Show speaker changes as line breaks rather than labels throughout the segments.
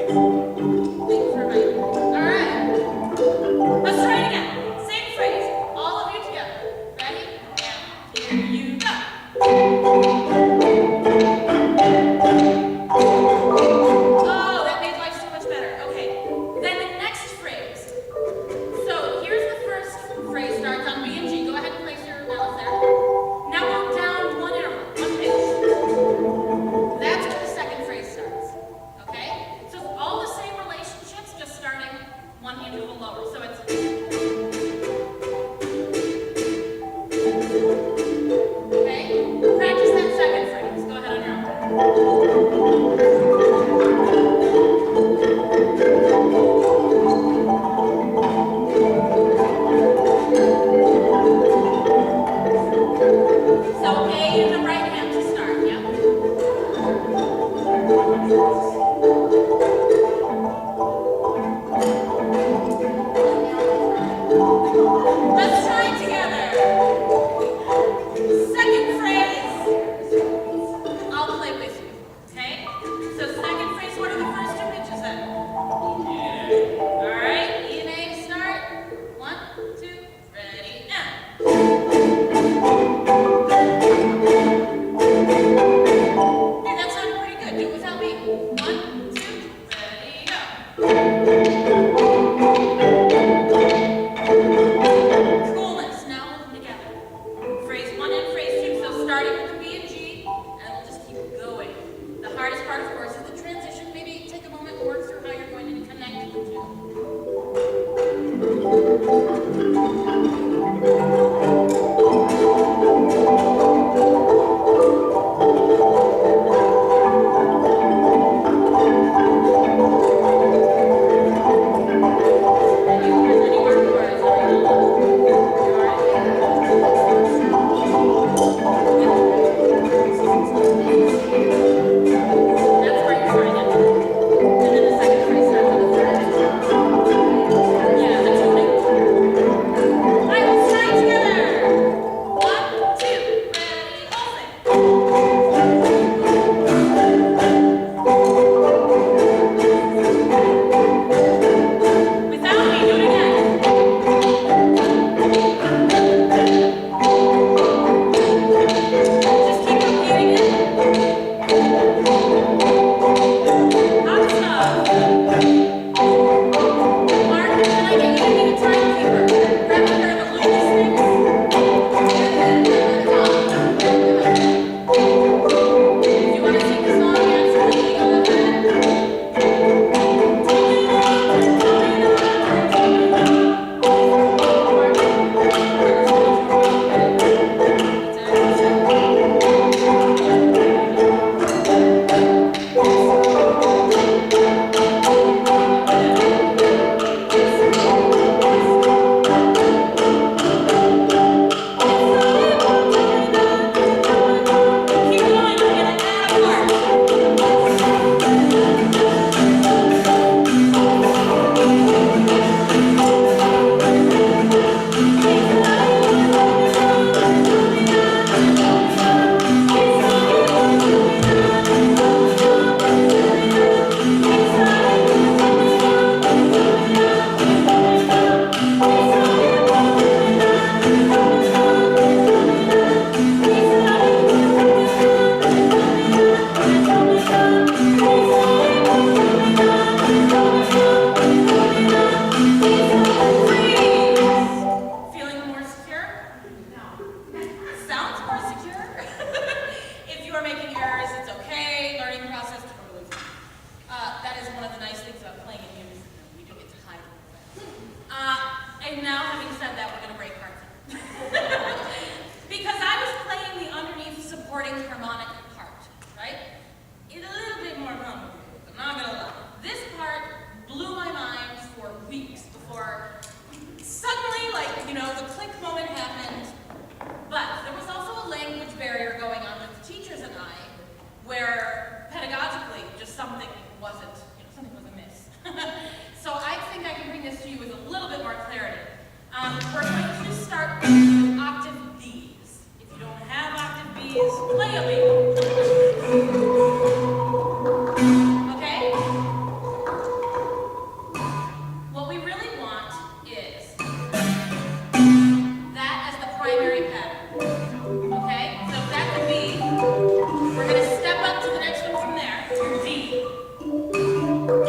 Thank you for reminding me. All right. Let's try it again. Same phrase. All of you together. Ready? Now, here you go. Oh, that made life so much better. Okay. Then the next phrase. So here's the first phrase. Starts on B and G. Go ahead and place your mouth there. Now go down one interval, one pitch. That's where the second phrase starts. Okay? So all of a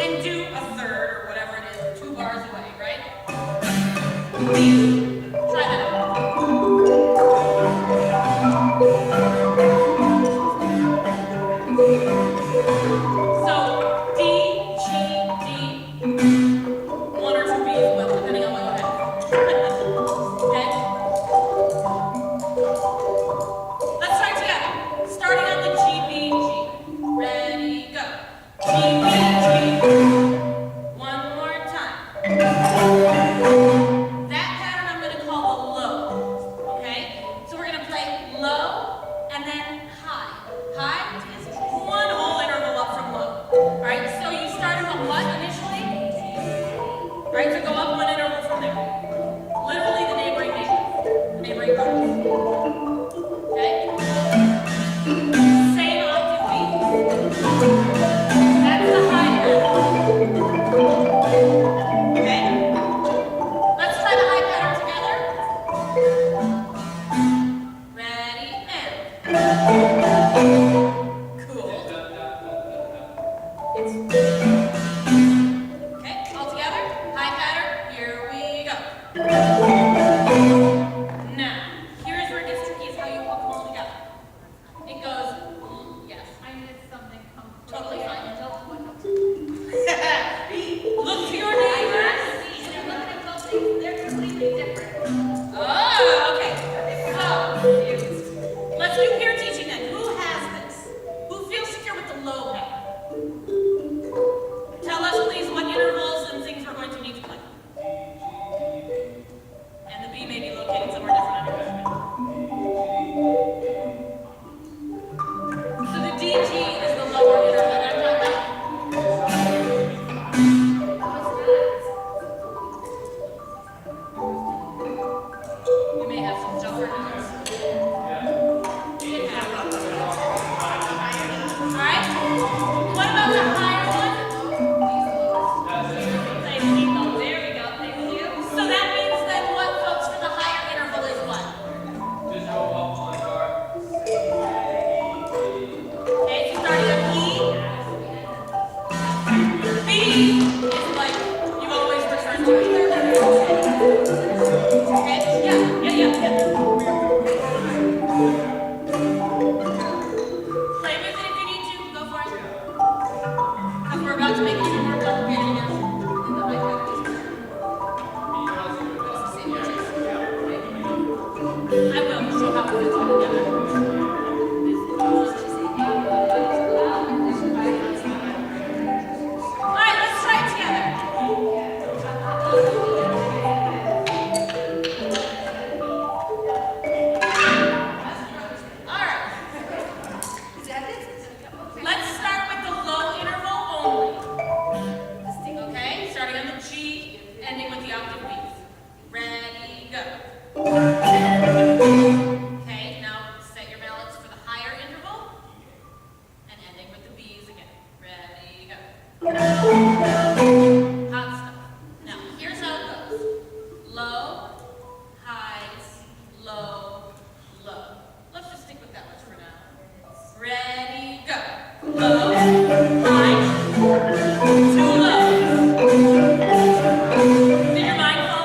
and do a third or whatever it is, 2 bars away, right? Try that out. So D, G, D, 1 or 2 B's, well, depending on what you have. Okay? Let's try it together. Starting on the G, B, G. Ready, go. G, B, G. One more time. That pattern I'm going to call the low. Okay? So we're going to play low and then high. High is 1 whole interval up from low. Alright, so you started on what initially? Right, so go up 1 interval from there. Literally the neighboring bars. Okay? Same octave beat. That's the high pattern. Okay? Let's try the high pattern together. Ready, and. Cool. Okay, all together. High pattern. Here we go. Now, here's where it gets tricky, is how you hook them all together. It goes, yes.
I missed something
Totally fine.
completely.
Look to your neighbors.
They're looking at both things, they're completely different.
Oh, okay. So, let's do peer teaching then. Who has this? Who feels secure with the low pattern? Tell us, please, what intervals and things we're going to need to play. And the B may be located somewhere different on your instrument. So the D, G is the lower interval that I'm talking about. You may have some jumper notes. Alright? What about the higher one?
There we go, thank you.
So that means that what, folks, for the higher interval is what? Okay, so starting on E. B is like you always return to it. Okay? Yeah. Play with it if you need to. Go for it. Because we're about to make it even more complicated again. I will show how it fits all together. All right, let's try it together. All right. Let's start with the low interval only. Okay, starting on the G, ending with the octave B's. Ready, go. Okay, now set your balance for the higher interval and ending with the B's again. Ready, go. Hot stuff. Now, here's how it goes. Low, highs, low, low. Let's just stick with that much for now. Ready, go. Low, high, 2 lows. Did your mind fall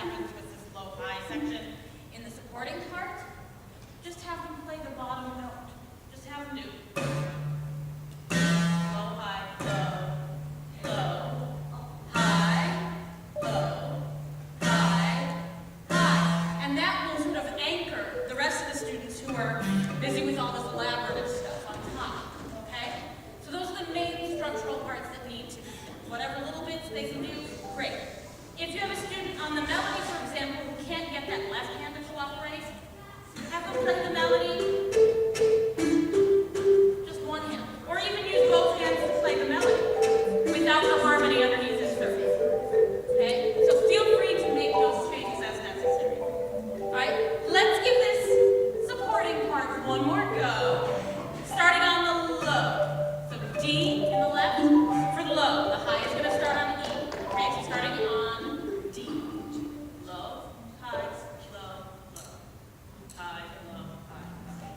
happens with this low-high section in the supporting part, just have them play the bottom note. Just have them do low, high, low, low, high, low, high, high. And that will sort of anchor the rest of the students who are busy with all this elaborate stuff on top, okay? So those are the main structural parts that need to be done. Whatever little bits they can do, great. If you have a student on the melody, for example, who can't get that left hand to cooperate, have them play the melody just one hand. Or even use both hands to play the melody without the harmony underneath the surface. Okay? So feel free to make those changes as necessary. Alright, let's give this supporting part one more go. Starting on the low. So D in the left for the low. The high is going to start on E. Okay, so starting on D. Low, high, low, low. High, low, high.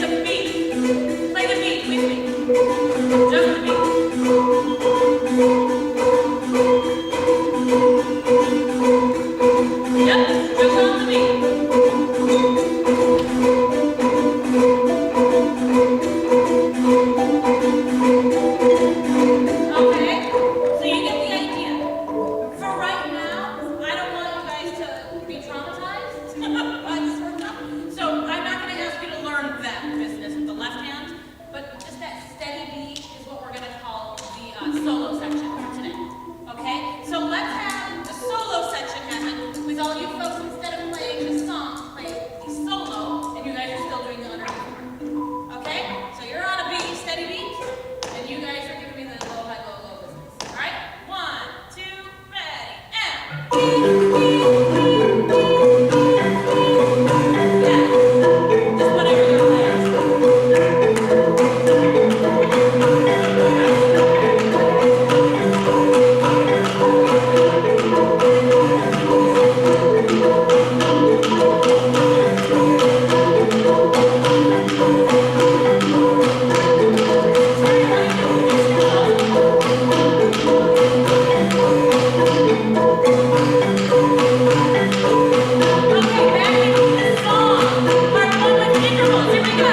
the beat. Play the beat with me. Just the beat. Yep, just on the beat. Okay, so you get the idea. For right now, I don't want you guys to be traumatized by this workshop. So I'm not going to ask you to learn that business with the left hand, but just that steady beat is what we're going to call the solo section for today. Okay? So let's have the solo section happen with all you folks, instead of playing the song, play the solo, and you guys are still doing the underneath part. Okay? So you're on a beat, steady beat, and you guys are giving me the low, high, low, low business. All right? 1, 2, ready, and. Yeah. Just whatever your plans. Okay, back into the song. Part 1 with intervals. Here we go.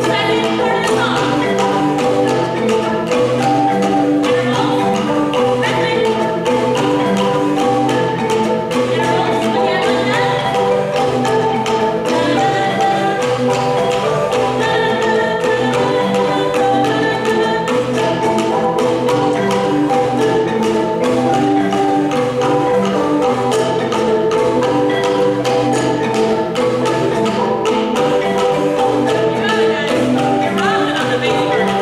Second part of the song. Intervals. Second. Intervals. Again like that. You got it, guys. You're rocking on the bass part.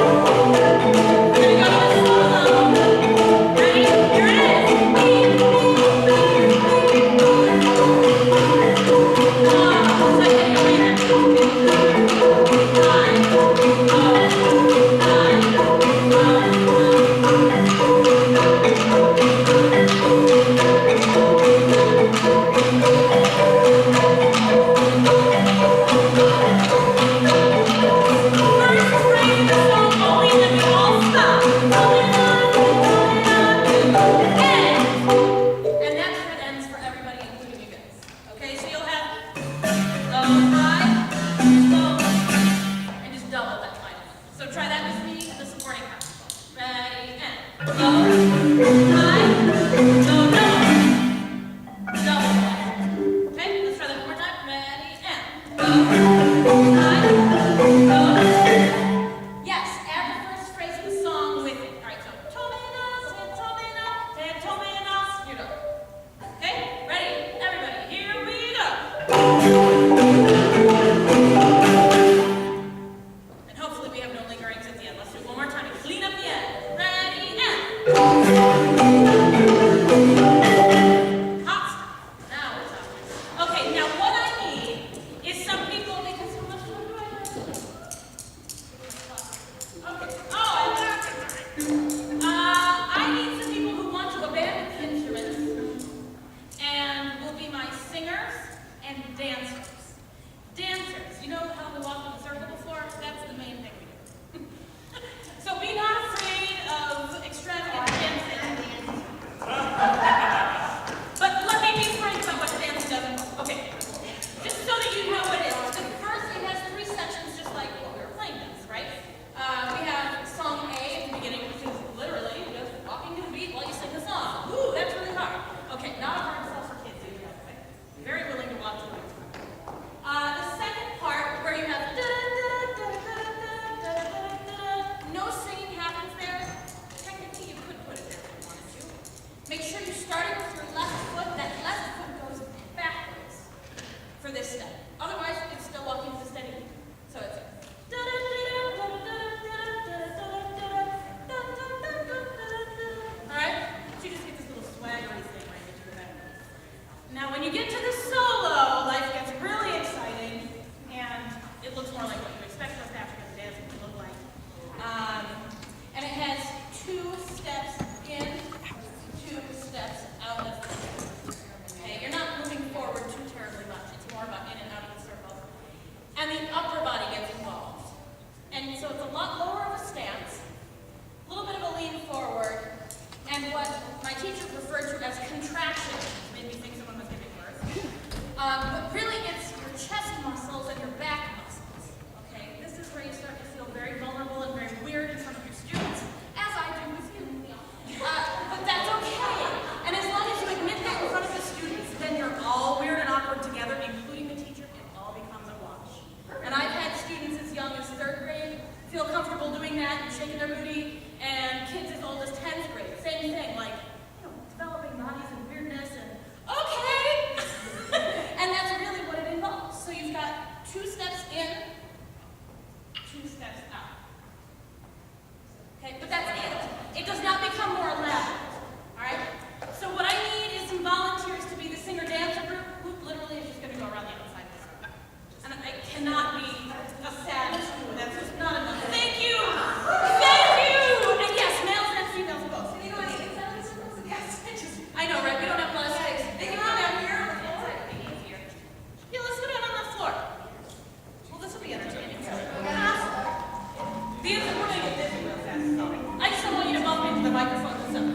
We're gonna go to the solo. Ready? Here it is. First phrase of the song only, and then we all stop. And that's what ends for everybody, including you guys. Okay, so you'll have low, high, low, and just double that final one. So try that with me and the supporting part. Ready, and low, high, low, double. Double. Okay, let's try that one more time. Ready, and low, high, low. Yes, add the first phrase of the song with it. All right, so Tomenas, you know. Okay, ready, everybody, here we go. And hopefully we have no lingerings at the end. Let's do it one more time to clean up the end. Ready, and. Hot stuff. Now we're talking. Okay, now what I need is some people the upper body gets involved. And so it's a lot lower of a stance, a little bit of a lean forward, and what my teacher referred to as contraction, which made me think someone was giving birth. But really it's your chest muscles and your back muscles. Okay, this is where you start to feel very vulnerable and very weird in front of your students, as I do with you. But that's okay. And as long as you admit that in front of the students, then you're all weird and awkward together, including the teacher. It all becomes a wash. And I've had students as young as 3rd grade feel comfortable doing that and shaking their booty, and kids as old as 10th grade. Same thing, like, developing bodies and weirdness and, okay! And that's really what it involves. So you've got 2 steps in, 2 steps out. Okay, but that's it. It does not become more elaborate, all right? So what I need is some volunteers to be the singer-dancer group, who literally is just going to go around the outside of this room. And it cannot be a sad two. That's just not enough. Thank you! Thank you! And yes, males and females both. Can you go on the inside of this room? Yes. I know, right? We don't have a lot of space. They can go down here on the inside. It'd be easier. Yeah, let's go down on the floor. Well, this will be entertaining. We're going to get dizzy real fast. I just don't want you to bump into the microphone and stuff.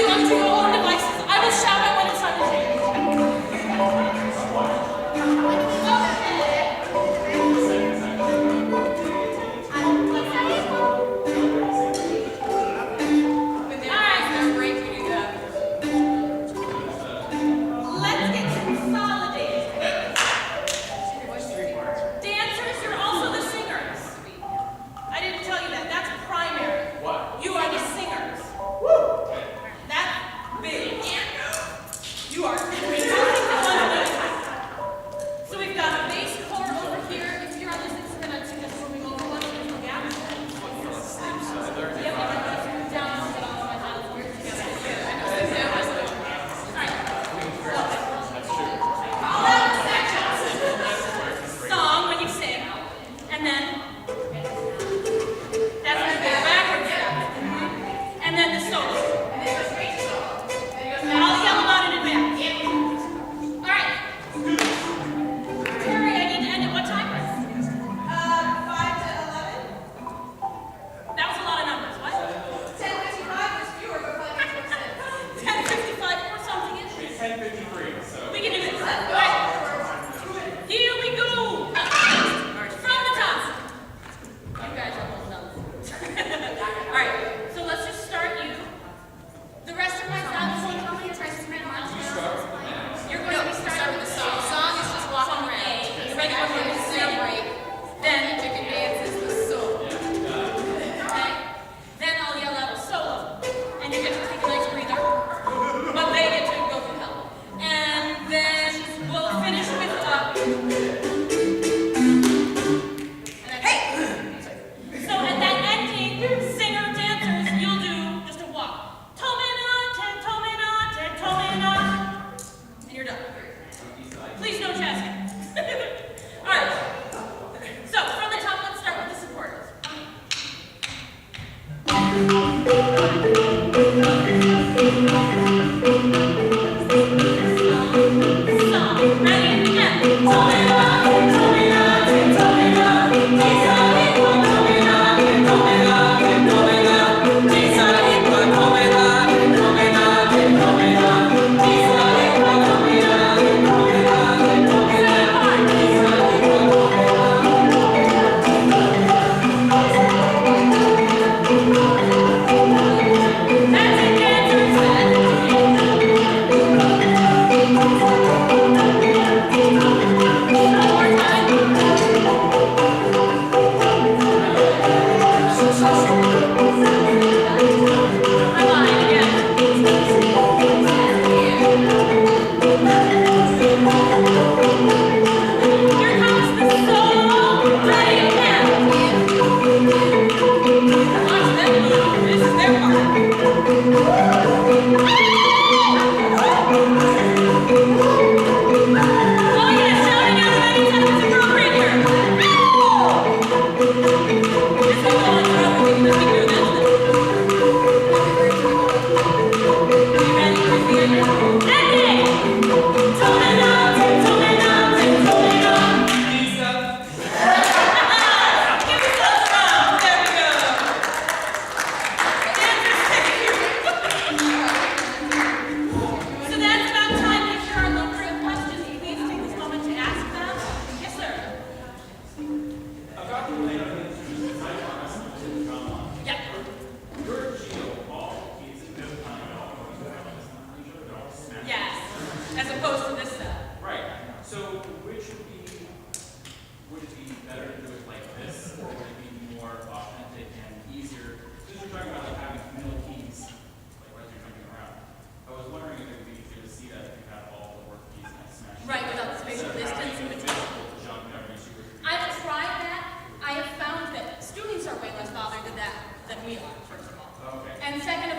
you left to your own devices. I will shout out when it's time to change. Let's get consolidated. Dancers, you're also the singers. I didn't tell you that. That's primary.
What?
You are the singers. That's big. You are three. So we've got a bass core over here. If you're on this instrument, I'm just moving over one so there's no gap. Yep, down, get all my hands work together. All right. All out sections. Song when you sing, and then that's going to be a backward step, and then the solo. I'll yell them out in advance. All right. Terry, I need to end at what time?
5 to 11.
That was a lot of numbers. What?
10:55 was fewer, but 5 makes more sense.
10:55 or something is.
It's 10:53, so.
We can do this. All right. Here we go. From the top. You guys are holding up. All right. So let's just start you. The rest of my sound is going to be instrument miles. You're going to be starting with the song.
Song is just walking
Song
around.
A. You ready for the
Snare break.
Then
Chicken dance is the song.
okay. Then I'll yell out a solo, and you get to take a nice breather, but they get to go through hell. And then we'll finish with hey. So at that ending, singer dancers, you'll do just a walk. Tomenate, tomenate, tomenate, and you're done. Please no chasing. All right. So from the top, let's start with the supporters. Song. Ready? Again. That's it, dancers. And second of